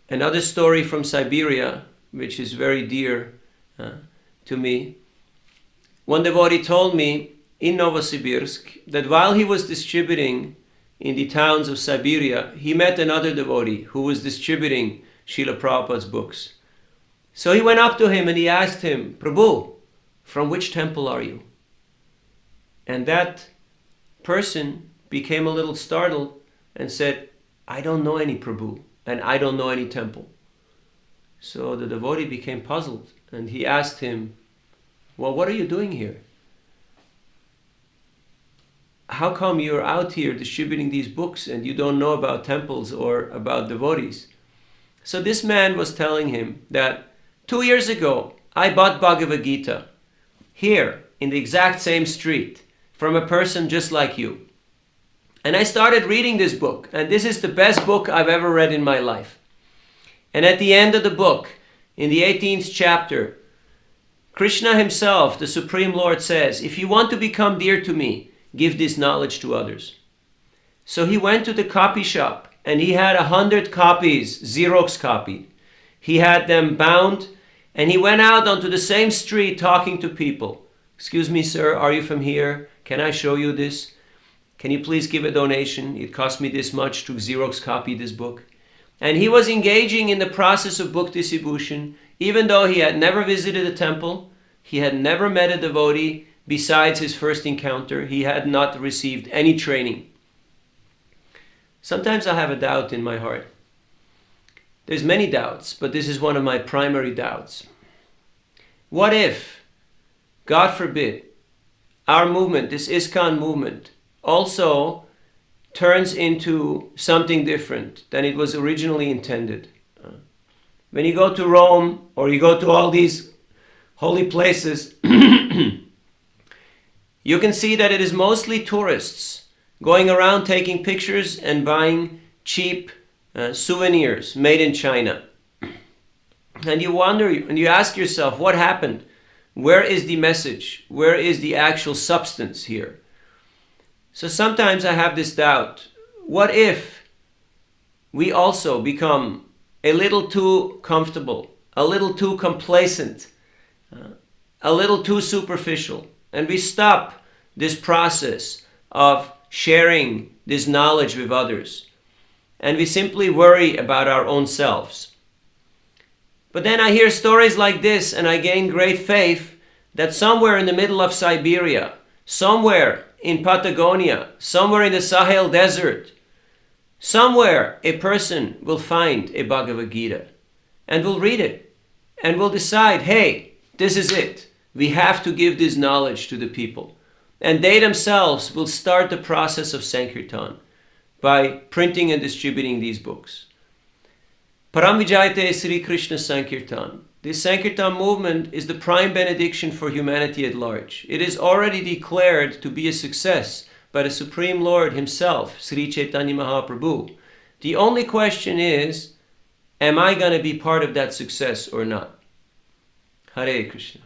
Another story from Siberia, which is very dear to me. One devotee told me in Novosibirsk that while he was distributing in the towns of Siberia, he met another devotee who was distributing Srila Prabhupada's books. So he went up to him and he asked him, "Prabhu, from which temple are you?" And that person became a little startled and said, "I don't know any Prabhu, and I don't know any temple." So the devotee became puzzled and he asked him, "Well, what are you doing here? How come you're out here distributing these books and you don't know about temples or about devotees?" So this man was telling him that 2 years ago, I bought Bhagavad Gita here in the exact same street from a person just like you. And I started reading this book, and this is the best book I've ever read in my life. And at the end of the book, in the 18th chapter, Krishna himself, the Supreme Lord, says, "If you want to become dear to me, give this knowledge to others." So he went to the copy shop and he had 100 copies, Xerox copied. He had them bound and he went out onto the same street talking to people. "Excuse me, sir, are you from here? Can I show you this? Can you please give a donation? It cost me this much to Xerox copy this book." And he was engaging in the process of book distribution, even though he had never visited a temple, he had never met a devotee. Besides his first encounter, he had not received any training. Sometimes I have a doubt in my heart. There's many doubts, but this is one of my primary doubts. What if, God forbid, our movement, this ISKCON movement, also turns into something different than it was originally intended? When you go to Rome or you go to all these holy places, you can see that it is mostly tourists going around taking pictures and buying cheap souvenirs made in China. And you wonder and you ask yourself, what happened? Where is the message? Where is the actual substance here? So sometimes I have this doubt. What if we also become a little too comfortable, a little too complacent, a little too superficial, and we stop this process of sharing this knowledge with others, and we simply worry about our own selves? But then I hear stories like this and I gain great faith that somewhere in the middle of Siberia, somewhere in Patagonia, somewhere in the Sahel Desert, somewhere a person will find a Bhagavad Gita and will read it and will decide, hey, this is it. We have to give this knowledge to the people. And they themselves will start the process of Sankirtan by printing and distributing these books. Param Vijayate Sri Krishna Sankirtan. This Sankirtan movement is the prime benediction for humanity at large. It is already declared to be a success by the Supreme Lord himself, Sri Chaitanya Mahaprabhu. The only question is, am I going to be part of that success or not? Hare Krishna.